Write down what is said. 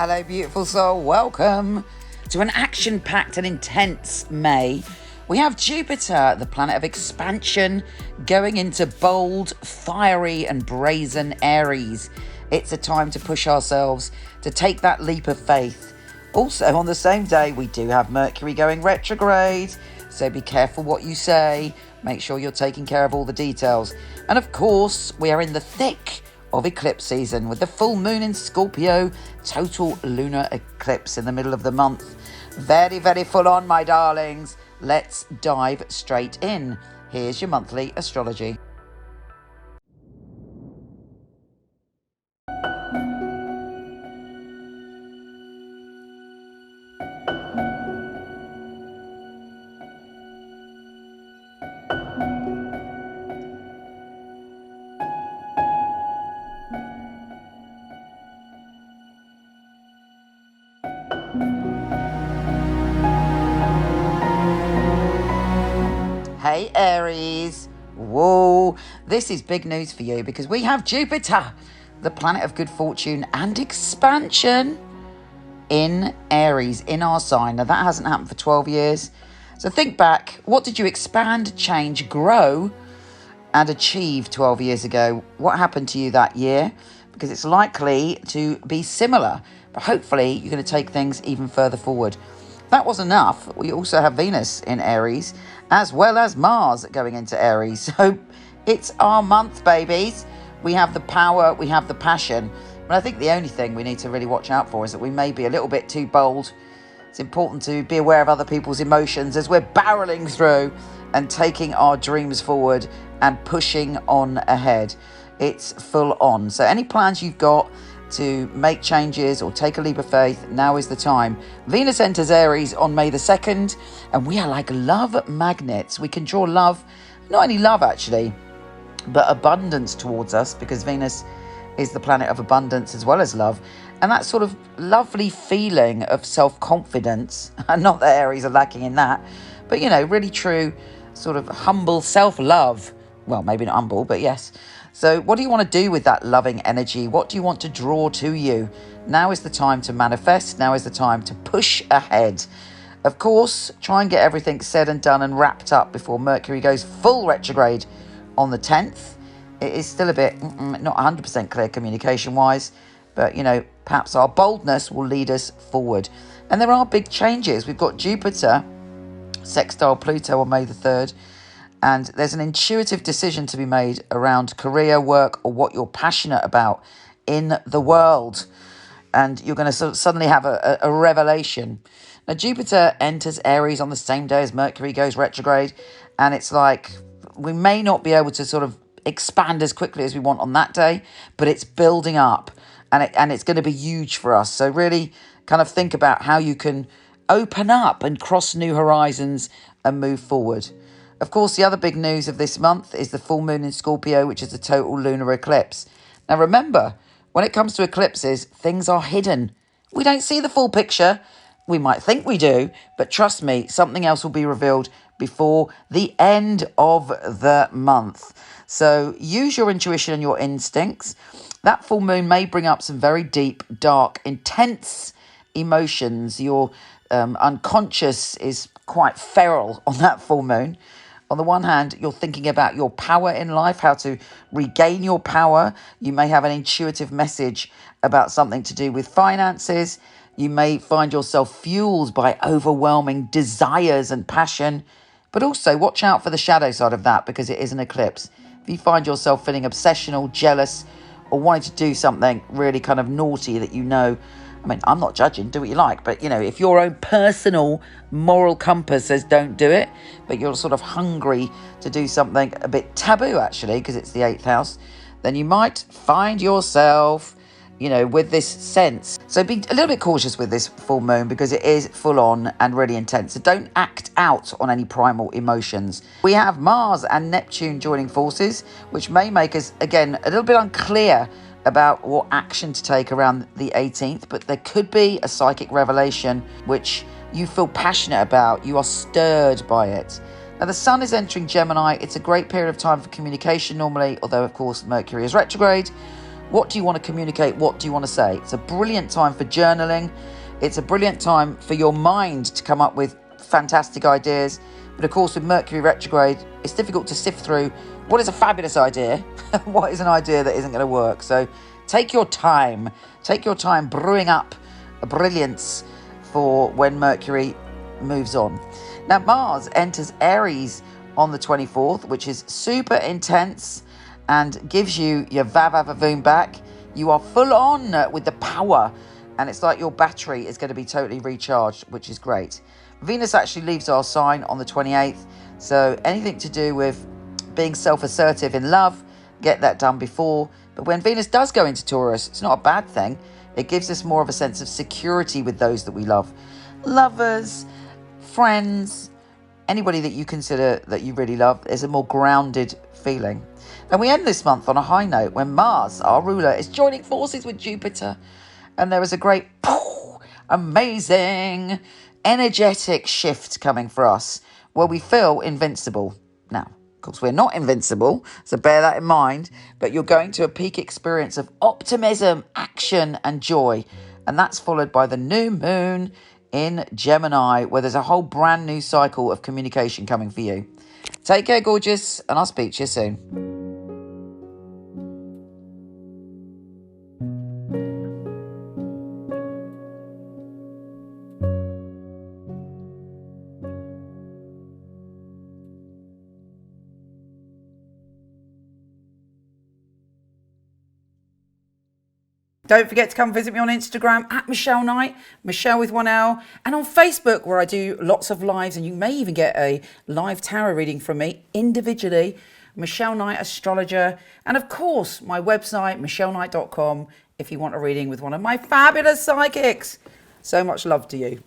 Hello, beautiful soul. Welcome to an action-packed and intense May. We have Jupiter, the planet of expansion, going into bold, fiery and brazen Aries. It's a time to push ourselves, to take that leap of faith. Also, on the same day, we do have Mercury going retrograde, so be careful what you say. Make sure you're taking care of all the details. And of course, we are in the thick of eclipse season with the full moon in Scorpio, total lunar eclipse in the middle of the month. Very, very full on, my darlings. Let's dive straight in. Here's your monthly astrology. Hey Aries, whoa, this is big news for you because we have Jupiter, the planet of good fortune and expansion, in Aries, in our sign. Now that hasn't happened for 12 years. So think back, what did you expand, change, grow and achieve 12 years ago? What happened to you that year? Because it's likely to be similar, but hopefully you're going to take things even further forward. If that wasn't enough, we also have Venus in Aries, as well as Mars going into Aries. So it's our month, babies. We have the power, we have the passion. But I think the only thing we need to really watch out for is that we may be a little bit too bold. It's important to be aware of other people's emotions as we're barreling through and taking our dreams forward and pushing on ahead. It's full on. So any plans you've got to make changes or take a leap of faith, now is the time. Venus enters Aries on May the 2nd, and we are like love magnets. We can draw love, not only love actually, but abundance towards us, because Venus is the planet of abundance as well as love. And that sort of lovely feeling of self-confidence, and not that Aries are lacking in that, but really true sort of humble self-love. Well, maybe not humble, but yes. So what do you want to do with that loving energy? What do you want to draw to you? Now is the time to manifest. Now is the time to push ahead. Of course, try and get everything said and done and wrapped up before Mercury goes full retrograde on the 10th. It is still a bit not 100% clear communication-wise, but, perhaps our boldness will lead us forward. And there are big changes. We've got Jupiter sextile Pluto on May the 3rd. And there's an intuitive decision to be made around career, work, or what you're passionate about in the world. And you're going to suddenly have a revelation. Now, Jupiter enters Aries on the same day as Mercury goes retrograde. And it's like we may not be able to sort of expand as quickly as we want on that day, but it's building up. And it's going to be huge for us. So really kind of think about how you can open up and cross new horizons and move forward. Of course, the other big news of this month is the full moon in Scorpio, which is a total lunar eclipse. Now, remember, when it comes to eclipses, things are hidden. We don't see the full picture. We might think we do, but trust me, something else will be revealed before the end of the month. So use your intuition and your instincts. That full moon may bring up some very deep, dark, intense emotions. Your unconscious is quite feral on that full moon. On the one hand, you're thinking about your power in life, how to regain your power. You may have an intuitive message about something to do with finances. You may find yourself fueled by overwhelming desires and passion. But also watch out for the shadow side of that, because it is an eclipse. If you find yourself feeling obsessional, jealous, or wanting to do something really kind of naughty that I mean, I'm not judging, do what you like, but, if your own personal moral compass says don't do it, but you're sort of hungry to do something a bit taboo, actually, because it's the 8th house, then you might find yourself, with this sense. So be a little bit cautious with this full moon, because it is full on and really intense. So don't act out on any primal emotions. We have Mars and Neptune joining forces, which may make us, again, a little bit unclear about what action to take around the 18th, but there could be a psychic revelation which you feel passionate about. You are stirred by it. Now, the sun is entering Gemini. It's a great period of time for communication normally, although, of course, Mercury is retrograde. What do you want to communicate? What do you want to say? It's a brilliant time for journaling. It's a brilliant time for your mind to come up with fantastic ideas. But of course, with Mercury retrograde, it's difficult to sift through what is a fabulous idea, what is an idea that isn't going to work. So take your time brewing up a brilliance for when Mercury moves on. Now, Mars enters Aries on the 24th, which is super intense and gives you your va-va-va-voom back. You are full on with the power, and it's like your battery is going to be totally recharged, which is great. Venus actually leaves our sign on the 28th, so anything to do with being self-assertive in love, get that done before. But when Venus does go into Taurus, it's not a bad thing. It gives us more of a sense of security with those that we love. Lovers, friends, anybody that you consider that you really love, there's a more grounded feeling. And we end this month on a high note when Mars, our ruler, is joining forces with Jupiter. And there is a great, amazing, energetic shift coming for us where we feel invincible. Now, of course, we're not invincible, so bear that in mind. But you're going to a peak experience of optimism, action, and joy. And that's followed by the new moon in Gemini, where there's a whole brand new cycle of communication coming for you. Take care, gorgeous, and I'll speak to you soon. Don't forget to come visit me on Instagram at Michele Knight, Michele with 1L, and on Facebook where I do lots of lives, and you may even get a live tarot reading from me individually, Michele Knight Astrologer, and of course my website, michelleknight.com, if you want a reading with one of my fabulous psychics. So much love to you.